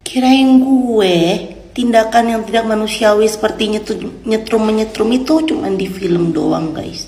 Kirain gue tindakan yang tidak manusiawi seperti nyetrum-menyetrum itu cuma di film doang, guys.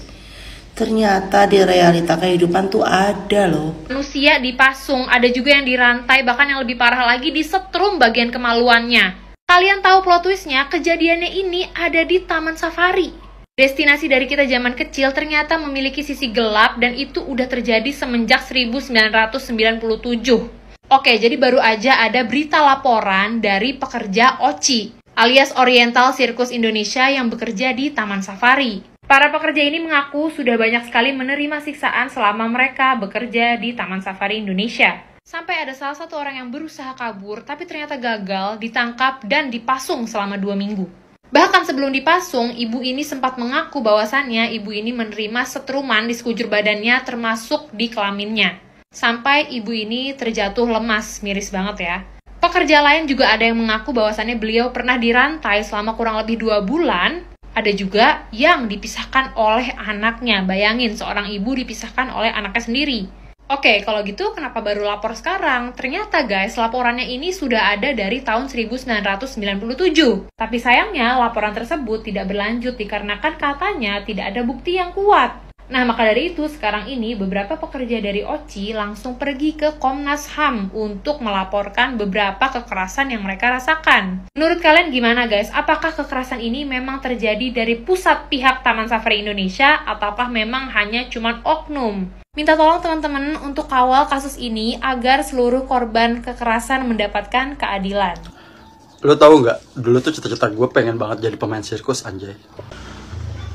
Ternyata di realita kehidupan tuh ada loh. Manusia dipasung, ada juga yang dirantai, bahkan yang lebih parah lagi disetrum bagian kemaluannya. Kalian tahu plot twistnya? Kejadiannya ini ada di Taman Safari. Destinasi dari kita zaman kecil ternyata memiliki sisi gelap dan itu udah terjadi semenjak 1997. Oke, jadi baru aja ada berita laporan dari pekerja OCI, alias Oriental Circus Indonesia yang bekerja di Taman Safari. Para pekerja ini mengaku sudah banyak sekali menerima siksaan selama mereka bekerja di Taman Safari Indonesia. Sampai ada salah satu orang yang berusaha kabur, tapi ternyata gagal, ditangkap, dan dipasung selama 2 minggu. Bahkan sebelum dipasung, ibu ini sempat mengaku bahwasannya ibu ini menerima setruman di sekujur badannya termasuk di kelaminnya. Sampai ibu ini terjatuh lemas, miris banget ya. Pekerja lain juga ada yang mengaku bahwasannya beliau pernah dirantai selama kurang lebih 2 bulan. Ada juga yang dipisahkan oleh anaknya. Bayangin, seorang ibu dipisahkan oleh anaknya sendiri. Oke, kalau gitu kenapa baru lapor sekarang? Ternyata guys, laporannya ini sudah ada dari tahun 1997. Tapi sayangnya, laporan tersebut tidak berlanjut dikarenakan katanya tidak ada bukti yang kuat. Nah, maka dari itu, sekarang ini beberapa pekerja dari OCI langsung pergi ke Komnas HAM untuk melaporkan beberapa kekerasan yang mereka rasakan. Menurut kalian gimana guys? Apakah kekerasan ini memang terjadi dari pusat pihak Taman Safari Indonesia ataukah memang hanya cuma oknum? Minta tolong teman-teman untuk kawal kasus ini agar seluruh korban kekerasan mendapatkan keadilan. Lo tau nggak? Dulu tuh cita-cita gue pengen banget jadi pemain sirkus, anjay.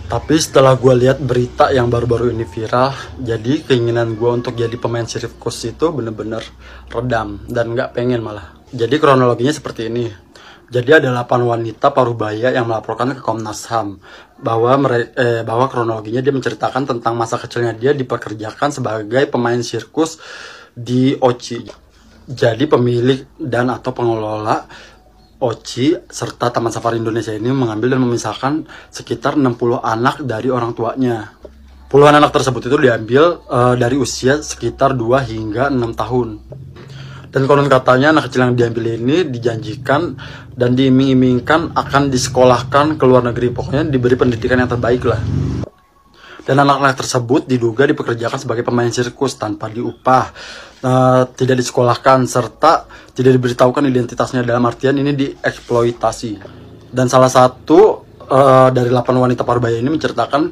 Tapi setelah gue lihat berita yang baru-baru ini viral, jadi keinginan gue untuk jadi pemain sirkus itu bener-bener redam dan nggak pengen malah. Jadi kronologinya seperti ini. Jadi ada 8 wanita parubaya yang melaporkan ke Komnas HAM bahwa kronologinya dia menceritakan tentang masa kecilnya dia dipekerjakan sebagai pemain sirkus di OCI. Jadi pemilik dan atau pengelola OCI serta Taman Safari Indonesia ini mengambil dan memisahkan sekitar 60 anak dari orang tuanya. Puluhan anak tersebut itu diambil dari usia sekitar 2 hingga 6 tahun. Dan konon katanya anak kecil yang diambil ini dijanjikan dan diiming-imingkan akan disekolahkan ke luar negeri. Pokoknya diberi pendidikan yang terbaik lah. Dan anak-anak tersebut diduga dipekerjakan sebagai pemain sirkus tanpa diupah, tidak disekolahkan, serta tidak diberitahukan identitasnya, dalam artian ini dieksploitasi. Dan salah satu dari 8 wanita parubaya ini menceritakan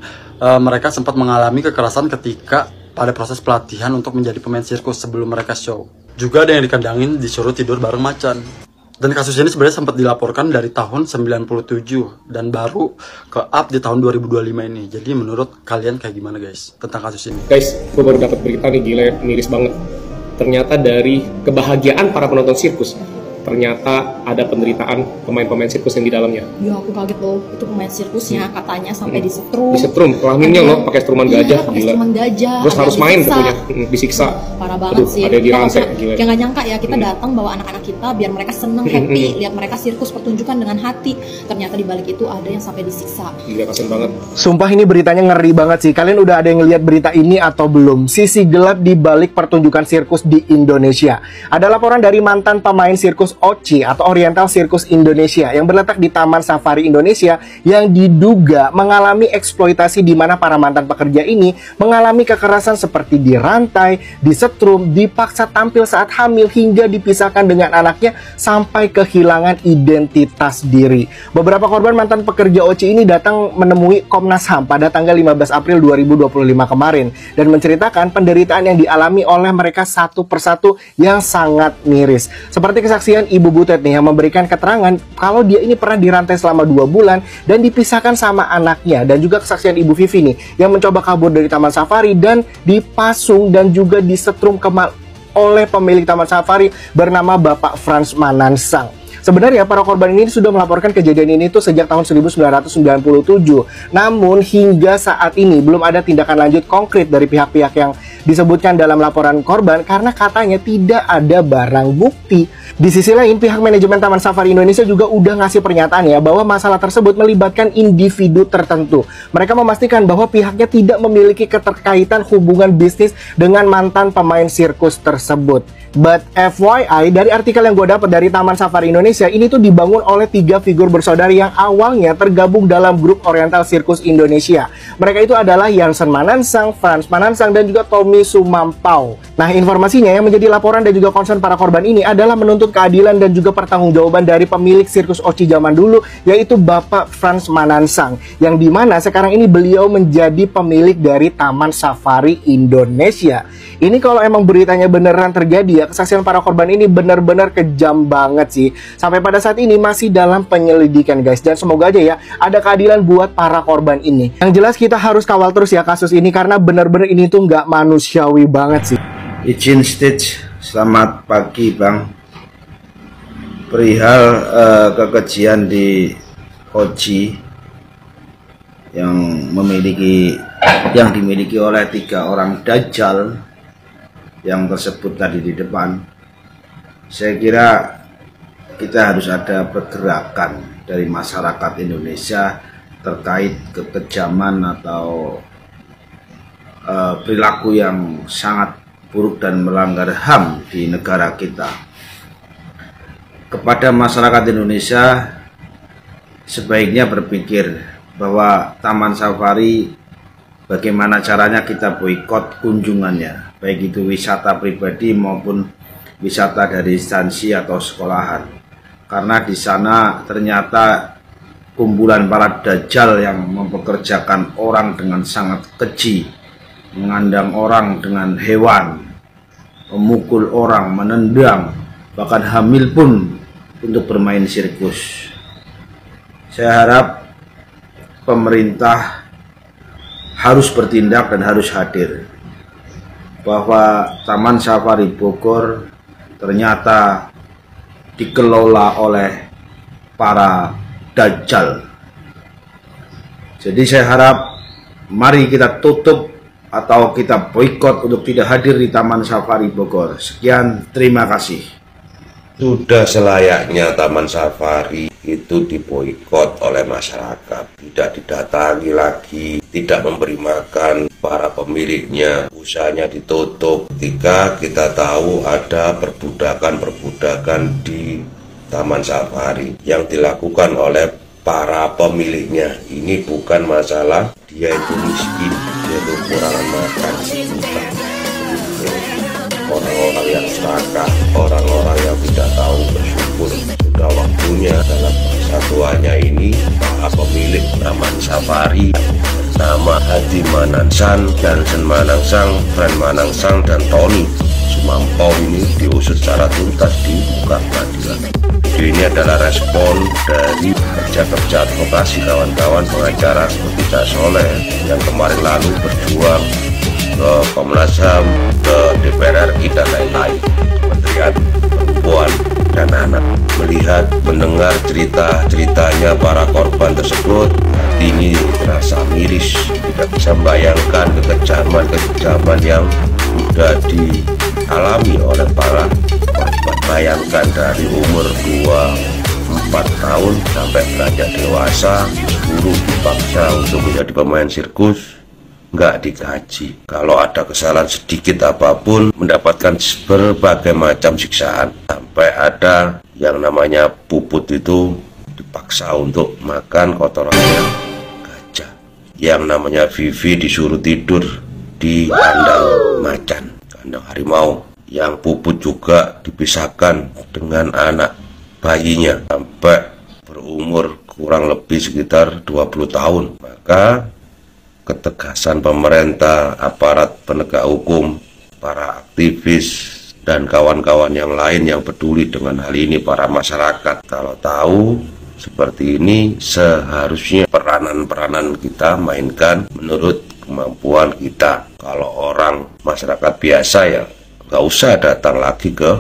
mereka sempat mengalami kekerasan ketika pada proses pelatihan untuk menjadi pemain sirkus sebelum mereka show. Juga ada yang dikandangin disuruh tidur bareng macan. Dan kasus ini sebenarnya sempat dilaporkan dari tahun 97 dan baru ke-up di tahun 2025 ini. Jadi menurut kalian kayak gimana guys tentang kasus ini? Guys, gue baru dapat berita nih, gila, miris banget. Ternyata dari kebahagiaan para penonton sirkus, ternyata ada penderitaan pemain-pemain sirkus yang di dalamnya. Ya, aku kaget loh. Itu pemain sirkusnya katanya sampai disetrum. Disetrum, kelaminnya loh pakai struman gajah, pakai gila. struman gajah. Terus harus main tentunya, disiksa. Parah banget sih. Ada di rantai, gila. Yang gak nyangka ya, kita datang bawa anak-anak kita biar mereka seneng, happy, lihat mereka sirkus pertunjukan dengan hati. Ternyata di balik itu ada yang sampai disiksa. Gila, kasian banget. Sumpah ini beritanya ngeri banget sih. Kalian udah ada yang ngeliat berita ini atau belum? Sisi gelap di balik pertunjukan sirkus di Indonesia. Ada laporan dari mantan pemain sirkus OCI atau Oriental Circus Indonesia yang berletak di Taman Safari Indonesia yang diduga mengalami eksploitasi, di mana para mantan pekerja ini mengalami kekerasan seperti dirantai, disetrum, dipaksa tampil saat hamil hingga dipisahkan dengan anaknya sampai kehilangan identitas diri. Beberapa korban mantan pekerja OCI ini datang menemui Komnas HAM pada tanggal 15 April 2025 kemarin dan menceritakan penderitaan yang dialami oleh mereka satu persatu yang sangat miris. Seperti kesaksian Ibu Butet nih yang memberikan keterangan kalau dia ini pernah dirantai selama 2 bulan dan dipisahkan sama anaknya, dan juga kesaksian Ibu Vivi nih yang mencoba kabur dari Taman Safari dan dipasung dan juga disetrum oleh pemilik Taman Safari bernama Bapak Frans Manansang. Sebenarnya para korban ini sudah melaporkan kejadian ini tuh sejak tahun 1997. Namun hingga saat ini belum ada tindakan lanjut konkret dari pihak-pihak yang disebutkan dalam laporan korban karena katanya tidak ada barang bukti. Di sisi lain, pihak manajemen Taman Safari Indonesia juga udah ngasih pernyataan ya bahwa masalah tersebut melibatkan individu tertentu. Mereka memastikan bahwa pihaknya tidak memiliki keterkaitan hubungan bisnis dengan mantan pemain sirkus tersebut. But FYI, dari artikel yang gue dapat dari Taman Safari Indonesia, ini tuh dibangun oleh 3 figur bersaudara yang awalnya tergabung dalam grup Oriental Circus Indonesia. Mereka itu adalah Jansen Manansang, Frans Manansang, dan juga Tommy Sumampau. Nah, informasinya yang menjadi laporan dan juga concern para korban ini adalah menuntut keadilan dan juga pertanggungjawaban dari pemilik sirkus Oci zaman dulu, yaitu Bapak Frans Manansang, yang dimana sekarang ini beliau menjadi pemilik dari Taman Safari Indonesia. Ini kalau emang beritanya beneran terjadi ya, kesaksian para korban ini benar-benar kejam banget sih. Sampai pada saat ini masih dalam penyelidikan guys. Dan semoga aja ya ada keadilan buat para korban ini. Yang jelas kita harus kawal terus ya kasus ini karena benar-benar ini tuh nggak manusiawi banget sih. Izin stage, selamat pagi Bang. Perihal kekejian di Oci yang dimiliki oleh 3 orang dajjal yang tersebut tadi di depan, saya kira kita harus ada pergerakan dari masyarakat Indonesia terkait kekejaman atau perilaku yang sangat buruk dan melanggar HAM di negara kita. Kepada masyarakat Indonesia, sebaiknya berpikir bahwa Taman Safari, bagaimana caranya kita boikot kunjungannya, baik itu wisata pribadi maupun wisata dari instansi atau sekolahan. Karena di sana ternyata kumpulan para dajjal yang mempekerjakan orang dengan sangat keji, mengandang orang dengan hewan, memukul orang, menendang, bahkan hamil pun untuk bermain sirkus. Saya harap pemerintah harus bertindak dan harus hadir, bahwa Taman Safari Bogor ternyata dikelola oleh para dajjal. Jadi saya harap mari kita tutup atau kita boikot untuk tidak hadir di Taman Safari Bogor. Sekian, terima kasih. Sudah selayaknya Taman Safari itu diboikot oleh masyarakat, tidak didatangi lagi, tidak memberi makan para pemiliknya, usahanya ditutup. Ketika kita tahu ada perbudakan di Taman Safari yang dilakukan oleh para pemiliknya. Ini bukan masalah dia itu miskin, dia itu kekurangan makan, bukan. Orang-orang yang serakah, orang-orang yang tidak tahu bersyukur. Sudah waktunya dalam persatuannya ini para pemilik Taman Safari nama Hadi Manansang, Jansen Manansang, Fran Manansang, dan Tony Sumampau ini diusut secara tuntas di muka pengadilan. Video ini adalah respon dari kerja advokasi kawan-kawan pengacara seperti Cak Soleh yang kemarin lalu berjuang ke Komnas HAM, ke DPR RI, dan lain-lain, Kementerian Perempuan dan Anak. Melihat, mendengar ceritanya para korban tersebut, hati ini terasa miris. Tidak bisa membayangkan kekejaman yang sudah dialami oleh para korban. Bayangkan dari umur 24 tahun sampai beranjak dewasa, disuruh dipaksa untuk menjadi pemain sirkus, nggak dikaji. Kalau ada kesalahan sedikit apapun, mendapatkan berbagai macam siksaan. Sampai ada yang namanya Puput itu dipaksa untuk makan kotorannya gajah. Yang namanya Vivi disuruh tidur di kandang macan, kandang harimau. Yang Puput juga dipisahkan dengan anak bayinya sampai berumur kurang lebih sekitar 20 tahun. Maka ketegasan pemerintah, aparat penegak hukum, para aktivis, dan kawan-kawan yang lain yang peduli dengan hal ini, para masyarakat, kalau tahu seperti ini, seharusnya peranan-peranan kita mainkan menurut kemampuan kita. Kalau orang masyarakat biasa ya nggak usah datang lagi ke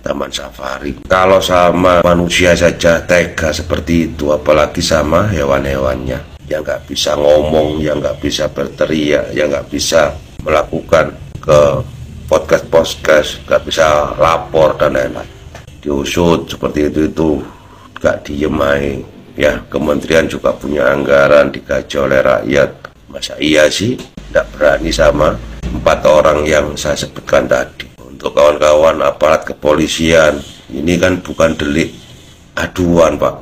Taman Safari. Kalau sama manusia saja tega seperti itu, apalagi sama hewan-hewannya yang nggak bisa ngomong, yang nggak bisa berteriak, yang nggak bisa melakukan ke podcast, nggak bisa lapor dan lain-lain. Diusut seperti itu nggak diem aja. Ya, kementerian juga punya anggaran digaji oleh rakyat. Masa iya sih nggak berani sama 4 orang yang saya sebutkan tadi. Untuk kawan-kawan aparat kepolisian, ini kan bukan delik aduan, Pak.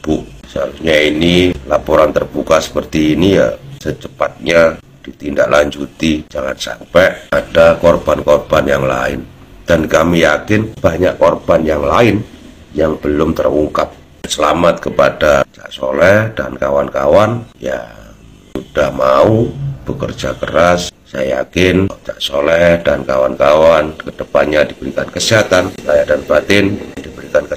Bu, seharusnya ini laporan terbuka seperti ini ya secepatnya ditindaklanjuti, jangan sampai ada korban-korban yang lain. Dan kami yakin banyak korban yang lain yang belum terungkap. Selamat kepada Cak Soleh dan kawan-kawan yang sudah mau bekerja keras. Saya yakin Cak Soleh dan kawan-kawan kedepannya diberikan kesehatan, lahir dan batin, diberikan kesehatan.